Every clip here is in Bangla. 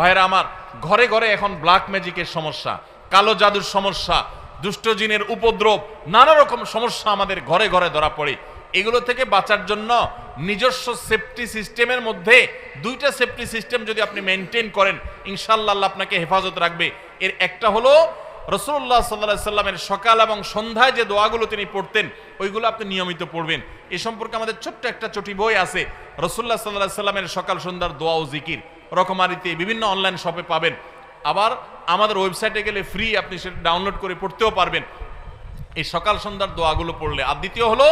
ভাইরা আমার, ঘরে ঘরে এখন ব্ল্যাক ম্যাজিকের সমস্যা, কালো জাদুর সমস্যা, দুষ্ট জিনের উপদ্রব, নানা রকম সমস্যা আমাদের ঘরে ঘরে ধরা পড়ে। এগুলো থেকে বাঁচার জন্য নিজস্ব সেফটি সিস্টেমের মধ্যে দুইটা সেফটি সিস্টেম যদি আপনি মেনটেন করেন, ইনশাআল্লাহ আল্লাহ আপনাকে হেফাজত রাখবে। এর একটা হলো রাসূলুল্লাহ সাল্লাল্লাহু আলাইহি সাল্লামের সকাল এবং সন্ধ্যায় যে দোয়াগুলো তিনি পড়তেন ওইগুলো আপনি নিয়মিত পড়বেন। এ সম্পর্কে আমাদের ছোট্ট একটা ছোটি বই আছে, রাসূলুল্লাহ সাল্লাল্লাহু আলাইহি সাল্লামের সকাল সন্ধ্যার দোয়া ও জিকির, রকমারিতে বিভিন্ন অনলাইন শপে পাবেন। আবার আমাদের ওয়েবসাইটে গেলে ফ্রি, আপনি সেটা ডাউনলোড করে পড়তেও পারবেন এই সকাল সন্ধ্যার দোয়াগুলো পড়লে। আর দ্বিতীয় হলো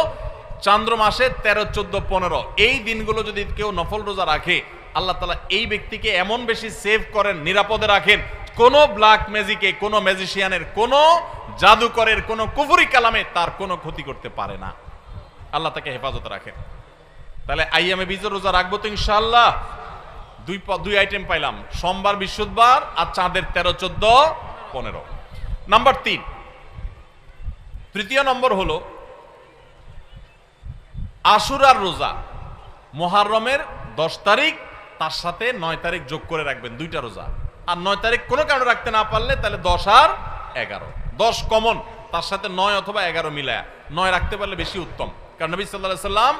চান্দ্র মাসে 13, 14, 15 এই দিনগুলো যদি কেউ নফল রোজা রাখে, আল্লাহ তাআলা এই ব্যক্তিকে এমন বেশি সেভ করেন, নিরাপদে রাখেন, কোনো ব্ল্যাক ম্যাজিকে, কোনো ম্যাজিশিয়ানের, কোনো জাদুকরের, কোনো কুফরি কালামে তার কোনো ক্ষতি করতে পারে না। আল্লাহ তাকে হেফাজত রাখেন। তাহলে আইয়ামে বীজের রোজা রাখবো তো ইনশাআল্লাহ। দুই আইটেম পাইলাম, সোমবার, বৃহস্পতিবার আর চাঁদের 13, 14, 15। নাম্বার 3, তৃতীয় নম্বর হলো আশুরার রোজা। মুহররমের 10 তারিখ, তার সাথে 9 তারিখ যোগ করে রাখবেন, দুইটা রোজা। আর 9 তারিখ কোনো কারণে রাখতে না পারলে তাহলে 10 আর 11, 10 কমন, তার সাথে 9 অথবা 11 মিলায়া 9 রাখতে পারলে বেশি উত্তম। কারণ নবী সাল্লাল্লাহু আলাইহি সাল্লাম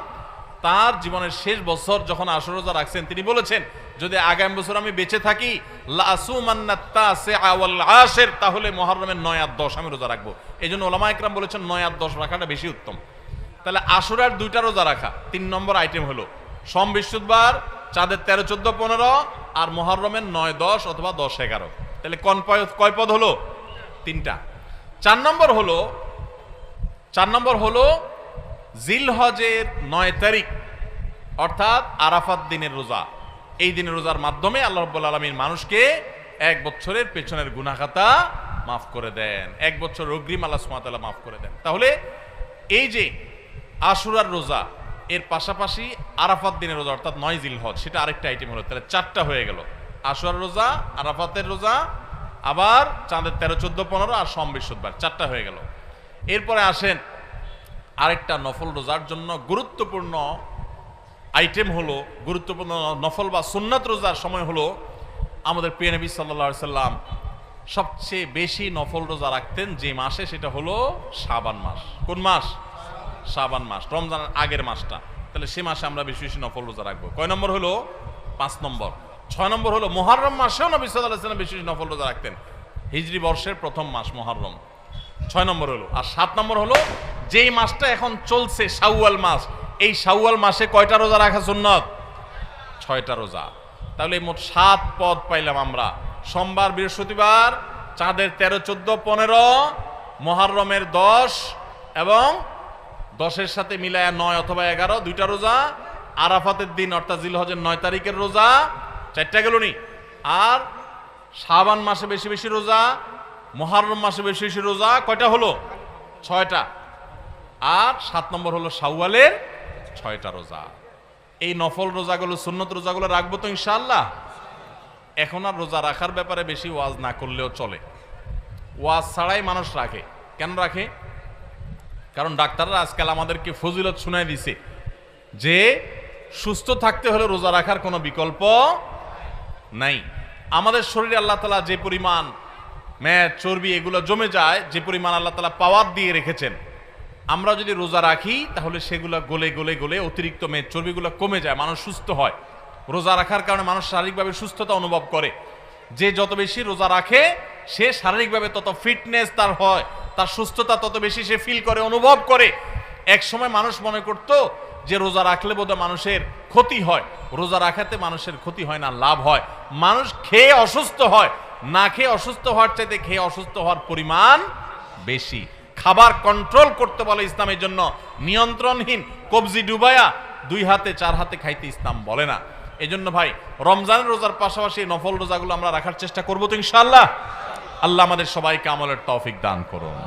তার জীবনের শেষ বছর যখন আশুরা রোজা রাখছেন, তিনি বলেছেন যদি আগামী বছর আমি বেঁচে থাকি লা আসুমান্নাত তাসিআ ওয়াল আশির, তাহলে মুহররমের 9 আর 10 আমি রোজা রাখবো। এইজন্য উলামা ইকরাম বলেছেন 9 আর 10 রাখাটা বেশি উত্তম। তাহলে আশুরার 2টা রোজা রাখা 3 নম্বর আইটেম হলো সোম, বৃহস্পতিবার, চাঁদের 13, 14, 15 আর মুহররমের 9, 10 অথবা 10, 11। তাহলে কয় পদ হলো? 3টা। 4 নম্বর হলো জিলহজের 9 তারিখ, অর্থাৎ আরাফাত দিনের রোজা। এই দিনের রোজার মাধ্যমে আল্লাহ রাব্বুল আলামিন মানুষকে 1 বছরের পেছনের গুনাহ খাতা মাফ করে দেন, 1 বছর অগ্রিম আল্লাহ সুবহানাহু ওয়া তাআলা মাফ করে দেন। তাহলে এই যে আশুরার রোজা, এর পাশাপাশি আরাফাত দিনের রোজা অর্থাৎ 9 জিলহজ, সেটা আরেকটা আইটেম হলো। তাহলে 4টা হয়ে গেল, আশুরার রোজা, আরাফাতের রোজা, আবার চাঁদের 13, 14, 15 আর সোম, বৃহস্পতিবার, 4টা হয়ে গেল। এরপরে আসেন আরেকটা নফল রোজার জন্য গুরুত্বপূর্ণ আইটেম হলো, গুরুত্বপূর্ণ নফল বা সুন্নাত রোজার সময় হলো আমাদের প্রিয় নবী সাল্লাল্লাহু আলাইহি সাল্লাম সবচেয়ে বেশি নফল রোজা রাখতেন যে মাসে, সেটা হলো শাবান মাস। কোন মাস? শাবান মাস, রমজানের আগের মাসটা। তাহলে সে মাসে আমরা বেশি বেশি নফল রোজা রাখবো। কয় নম্বর হলো? 5 নম্বর। 6 নম্বর হলো মুহররম মাসেও নবী সাল্লাল্লাহু আলাইহি সাল্লাম বেশি বেশি নফল রোজা রাখতেন। হিজরি বর্ষের প্রথম মাস মুহররম, 6 নম্বর হলো। আর 7 নম্বর হলো যেই মাসটা এখন চলছে শাওয়াল মাস, এই শাওয়াল মাসে কয়টা রোজা রাখা সুন্নত? 6টা রোজা। তাহলে মোট 7 পদ পাইলাম আমরা। সোমবার, বৃহস্পতিবার, চাঁদের 13, 14, 15, মুহররমের 10 এবং 10-এর সাথে মিলায়া 9 অথবা 11, 2টা রোজা। আরাফাতের দিন অর্থাৎ জিলহজের 9 তারিখের রোজা, 4টা গেল নি। আর শাবান মাসে বেশি বেশি রোজা, মুহররম মাসে বেশি বেশি রোজা, কয়টা হলো? 6টা। আর 7 নম্বর হলো শাওয়ালের 6টা রোজা। এই নফল রোজাগুলো, সুন্নত রোজাগুলো রাখবো তো ইনশাআল্লাহ। এখন আর রোজা রাখার ব্যাপারে বেশি ওয়াজ না করলেও চলে। ওয়াজ ছাড়াই মানুষ রাখে। কেন রাখে? কারণ ডাক্তাররা আজকাল আমাদেরকে ফজিলত শুনাই দিছে যে সুস্থ থাকতে হলে রোজা রাখার কোনো বিকল্প নাই। আমাদের শরীরে আল্লাহ তাআলা যে পরিমাণ মেদ, চর্বি এগুলো জমে যায়, যে পরিমাণ আল্লাহ তাআলা পাওয়ার দিয়ে রেখেছেন, আমরা যদি রোজা রাখি তাহলে সেগুলো গলে গলে গলে অতিরিক্ত মেদ, চর্বিগুলো কমে যায়, মানুষ সুস্থ হয়। রোজা রাখার কারণে মানুষ শারীরিকভাবে সুস্থতা অনুভব করে। যে যত বেশি রোজা রাখে সে শারীরিকভাবে তত ফিটনেস তার হয়, তার সুস্থতা তত বেশি সে ফিল করে, অনুভব করে। এক সময় মানুষ মনে করতো যে রোজা রাখলে বোধহয় মানুষের ক্ষতি হয়। রোজা রাখাতে মানুষের ক্ষতি হয় না, লাভ হয়। মানুষ খেয়ে অসুস্থ হয়, না খেয়ে অসুস্থ হওয়ার চাইতে খেয়ে অসুস্থ হওয়ার পরিমাণ বেশি। খাবার কন্ট্রোল করতে বলে ইসলামের জন্য, নিয়ন্ত্রণহীন কবজি ডুবায়া 2 হাতে 4 হাতে খাইতে ইসলাম বলে না। এজন্য ভাই রমজানের রোজার পাশাপাশি নফল রোজাগুলো আমরা রাখার চেষ্টা করবো তো ইনশাআল্লাহ। আল্লাহ আমাদের সবাইকে আমলের তৌফিক দান করুন।